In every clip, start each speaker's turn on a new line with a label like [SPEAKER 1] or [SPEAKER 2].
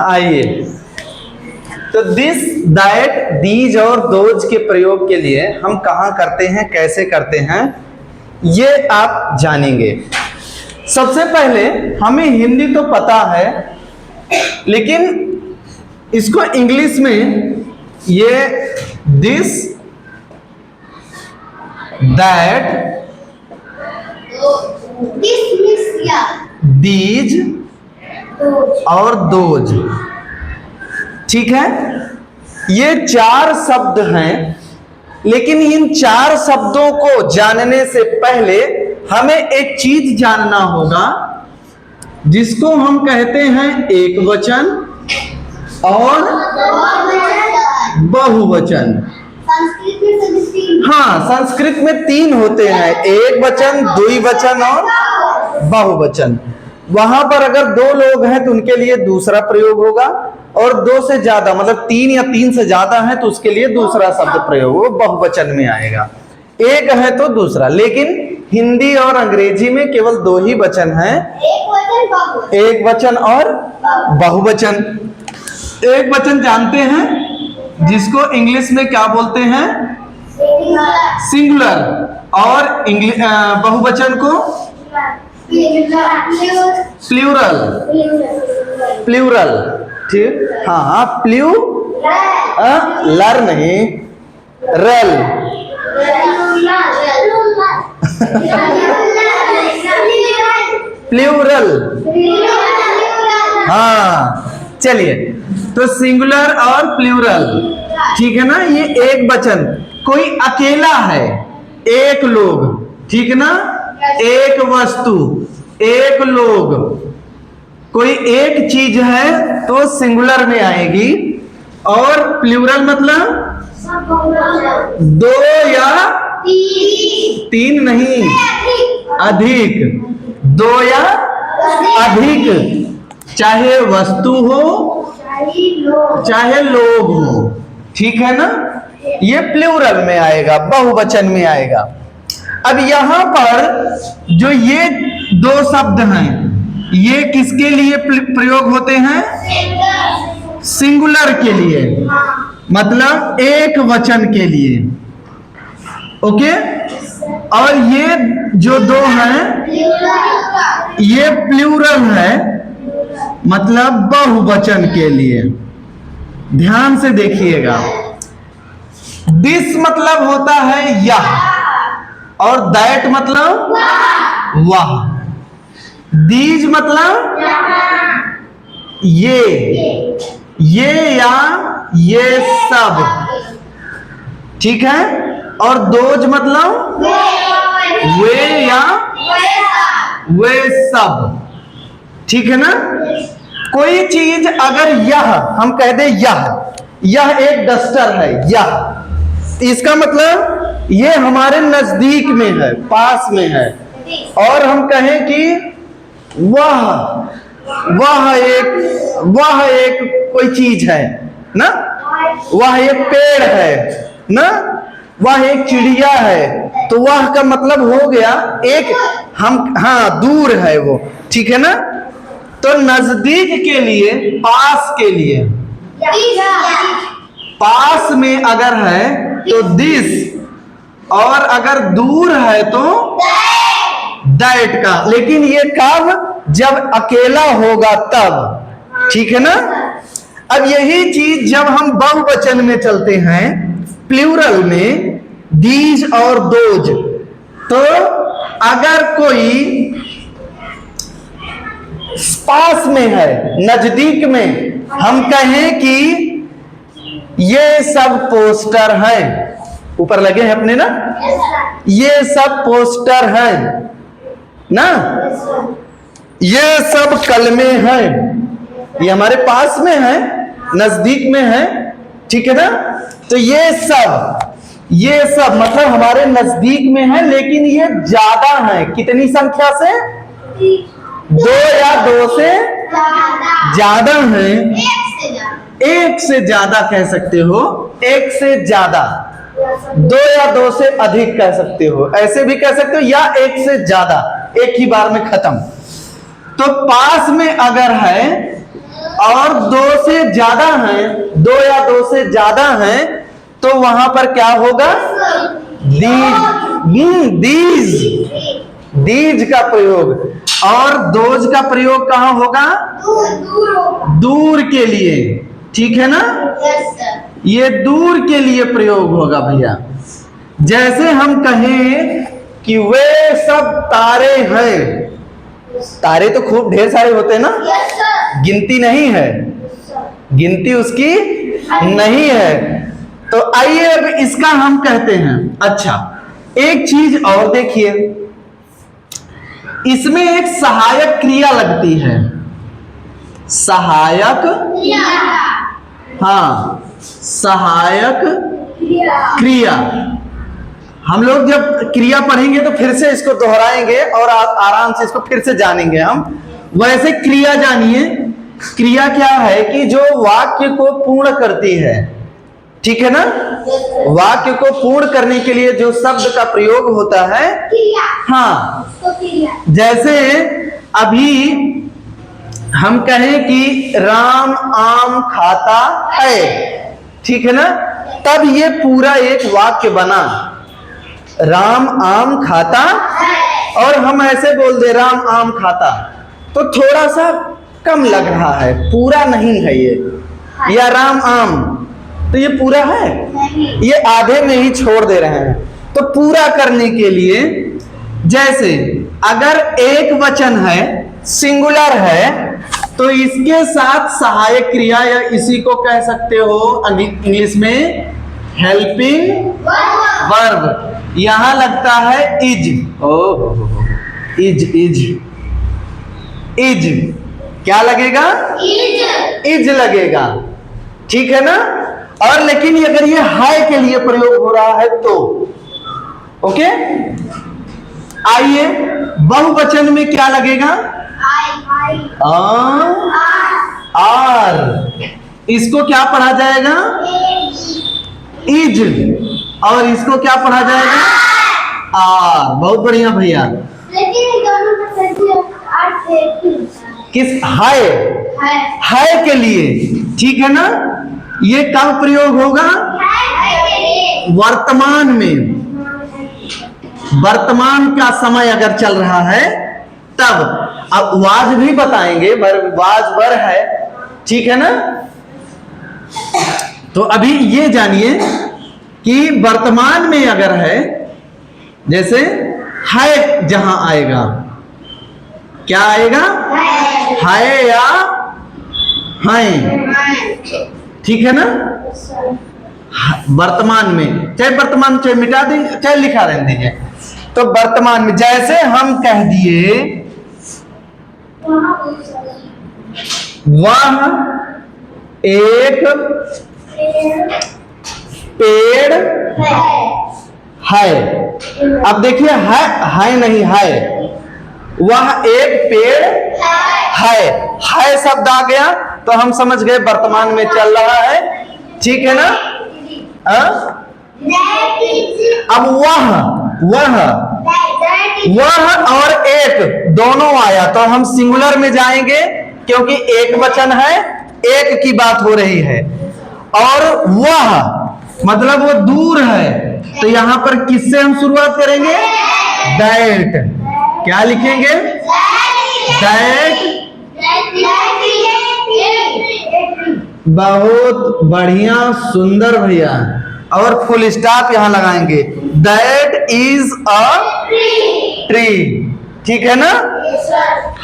[SPEAKER 1] आइए, तो this, that, these और दोज के प्रयोग के लिए हम कहाँ करते हैं, कैसे करते हैं, ये आप जानेंगे। सबसे पहले हमें हिंदी तो पता है, लेकिन इसको इंग्लिश में ये दिस, दैट, दीज और दोज, ठीक है, ये चार शब्द हैं। लेकिन इन चार शब्दों को जानने से पहले हमें एक चीज जानना होगा, जिसको हम कहते हैं एक वचन और बहुवचन। हाँ, संस्कृत में तीन होते हैं, एक वचन, द्विवचन और बहुवचन। वहां पर अगर दो लोग हैं तो उनके लिए दूसरा प्रयोग होगा, और दो से ज्यादा मतलब तीन या तीन से ज्यादा है तो उसके लिए दूसरा शब्द प्रयोग, वो बहुवचन में आएगा। एक है तो दूसरा। लेकिन हिंदी और अंग्रेजी में केवल दो ही वचन हैं, एक वचन और बहुवचन। एक वचन जानते हैं, जिसको इंग्लिश में क्या बोलते हैं, सिंगुलर, और बहुवचन को प्लूरल। प्लूरल, ठीक, हाँ, लर नहीं, रल। प्लूरल, हाँ, चलिए, तो सिंगुलर और प्लूरल, ठीक है ना। ये एक वचन, कोई अकेला है, एक लोग, ठीक है ना, एक वस्तु, एक लोग, कोई एक चीज है तो सिंगुलर में आएगी। और प्लूरल मतलब दो या तीन नहीं, अधिक, दो या अधिक, चाहे वस्तु हो चाहे लोग हो, ठीक है ना, ये प्लूरल में आएगा, बहुवचन में आएगा। अब यहां पर जो ये दो शब्द हैं, ये किसके लिए प्रयोग होते हैं, सिंगुलर के लिए, मतलब एक वचन के लिए, ओके। और ये जो दो हैं ये प्लूरल है, मतलब बहुवचन के लिए। ध्यान से देखिएगा, दिस मतलब होता है यह, और दैट मतलब वह, दीज मतलब ये या ये सब, ठीक है, और दोज मतलब वे या वे सब, ठीक है ना। कोई चीज अगर यह हम कह दे, यह एक डस्टर है, यह, इसका मतलब ये हमारे नजदीक में है, पास में है। और हम कहें कि वह एक कोई चीज है ना, वह एक पेड़ है ना, वह एक चिड़िया है, तो वह का मतलब हो गया एक, हम, हाँ, दूर है वो, ठीक है ना। तो नजदीक के लिए, पास के लिए, पास में अगर है तो दिस, और अगर दूर है तो दैट का। लेकिन ये कब, जब अकेला होगा तब, ठीक है ना। अब यही चीज जब हम बहुवचन में चलते हैं, प्लूरल में, दीज और दोज, तो अगर कोई पास में है, नजदीक में, हम कहें कि ये सब पोस्टर हैं, ऊपर लगे हैं अपने ना, ये सब पोस्टर हैं ना, ये सब कलमे हैं, ये हमारे पास में है, नजदीक में है, ठीक है ना। तो ये सब मतलब हमारे नजदीक में है, लेकिन ये ज्यादा है, कितनी संख्या से, दो या दो से ज्यादा है, एक से ज्यादा कह सकते हो, एक से ज्यादा, दो या दो से अधिक कह सकते हो, ऐसे भी कह सकते हो, या एक से ज्यादा, एक ही बार में खत्म। तो पास में अगर है और दो से ज्यादा हैं, दो या दो से ज्यादा हैं, तो वहां पर क्या होगा? दीज, दीज का प्रयोग। और दोज का प्रयोग कहां होगा? दूर के लिए, ठीक है ना? ये दूर के लिए प्रयोग होगा भैया। जैसे हम कहें कि वे सब तारे हैं, तारे तो खूब ढेर सारे होते हैं ना, गिनती नहीं है, गिनती उसकी नहीं है। तो आइए अब इसका हम कहते हैं। अच्छा, एक चीज और देखिए, इसमें एक सहायक क्रिया लगती है, सहायक, हाँ, सहायक क्रिया। हम लोग जब क्रिया पढ़ेंगे तो फिर से इसको दोहराएंगे और आराम से इसको फिर से जानेंगे हम। वैसे क्रिया जानिए, क्रिया क्या है कि जो वाक्य को पूर्ण करती है, ठीक है ना? वाक्य को पूर्ण करने के लिए जो शब्द का प्रयोग होता है, हाँ, जैसे अभी हम कहें कि राम आम खाता है, ठीक है ना? तब ये पूरा एक वाक्य बना, राम आम खाता, और हम ऐसे बोल दे राम आम खाता, तो थोड़ा सा कम लग रहा है, पूरा नहीं है ये। या राम आम, तो ये पूरा है, ये आधे में ही छोड़ दे रहे हैं। तो पूरा करने के लिए, जैसे अगर एक वचन है, सिंगुलर है, तो इसके साथ सहायक क्रिया, या इसी को कह सकते हो इंग्लिश में हेल्पिंग वर्ब, यहां लगता है इज। इज क्या लगेगा? इज लगेगा, ठीक है ना? और लेकिन अगर ये है के लिए प्रयोग हो रहा है तो ओके। आइए, बहुवचन में क्या लगेगा? आर। इसको क्या पढ़ा जाएगा? इज। और इसको क्या पढ़ा जाएगा? आर। बहुत बढ़िया भैया। किस? है के लिए, ठीक है ना? ये कब प्रयोग होगा? वर्तमान में, वर्तमान का समय अगर चल रहा है तब। अब वाज भी बताएंगे, वाज वर है, ठीक है ना? तो अभी ये जानिए कि वर्तमान में अगर है, जैसे है जहां आएगा, क्या आएगा? है या है, ठीक है ना? वर्तमान में, चाहे वर्तमान चाहे मिटा देंगे, चाहे लिखा रहने दीजिए। तो वर्तमान में जैसे हम कह दिए वह एक पेड़ है। अब देखिए है नहीं है, वह एक पेड़ है शब्द आ गया तो हम समझ गए वर्तमान में चल रहा है, ठीक है ना? अब वह और एक दोनों आया तो हम सिंगुलर में जाएंगे, क्योंकि एक वचन है, एक की बात हो रही है। और वह मतलब वो दूर है, तो यहां पर किससे हम शुरुआत करेंगे? दैट। क्या लिखेंगे? दैट। बहुत बढ़िया, सुंदर भैया। और फुल स्टॉप यहां लगाएंगे, दैट इज अ ट्री, ठीक है ना?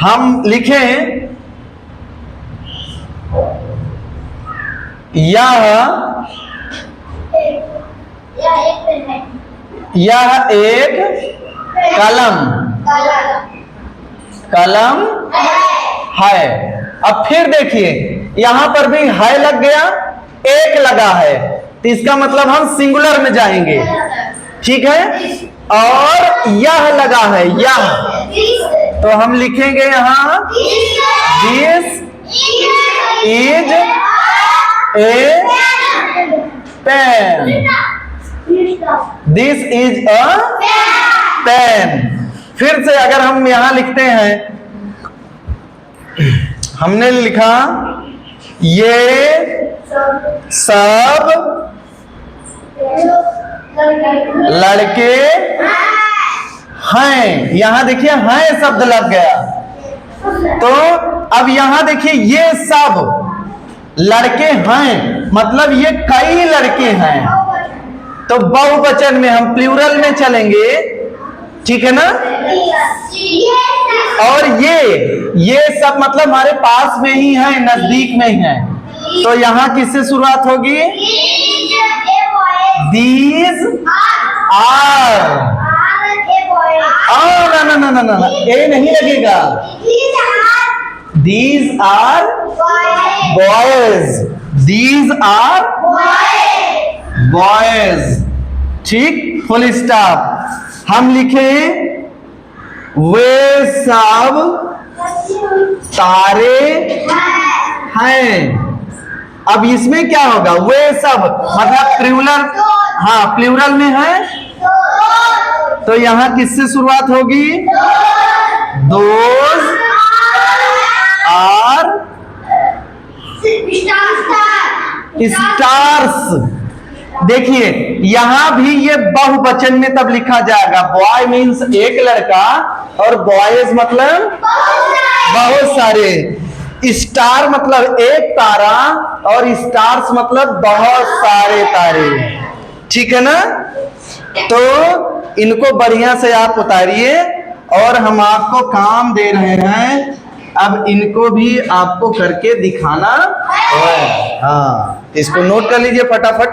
[SPEAKER 1] हम लिखें यह एक कलम है। अब फिर देखिए, यहां पर भी है लग गया, एक लगा है, तो इसका मतलब हम सिंगुलर में जाएंगे, ठीक है? और यह लगा है, यह, तो हम लिखेंगे यहां this is a pen, this is a pen. फिर से अगर हम यहां लिखते हैं, हमने लिखा ये सब लड़के हैं। यहां देखिए हैं शब्द लग गया। तो अब यहां देखिए ये सब लड़के हैं, मतलब ये कई लड़के हैं। तो बहुवचन में हम प्लूरल में चलेंगे, ठीक है ना। और ये सब मतलब हमारे पास में ही है, नजदीक में ही है। तो यहां किससे शुरुआत होगी? These are। ना ए नहीं लगेगा। These are boys। These are boys। ठीक, फुल स्टॉप। हम लिखे वे सब तारे हैं। अब इसमें क्या होगा? वे सब मतलब प्लूरल, हाँ प्लूरल में है, तो यहां किससे शुरुआत होगी? Those are stars. देखिए यहां भी ये बहुवचन में तब लिखा जाएगा। बॉय मीन्स एक लड़का और बॉयज मतलब बहुत सारे। स्टार मतलब एक तारा और स्टार्स मतलब बहुत सारे तारे। ठीक है ना। तो इनको बढ़िया से आप उतारिए और हम आपको काम दे रहे हैं, अब इनको भी आपको करके दिखाना है। हाँ, इसको नोट कर लीजिए फटाफट।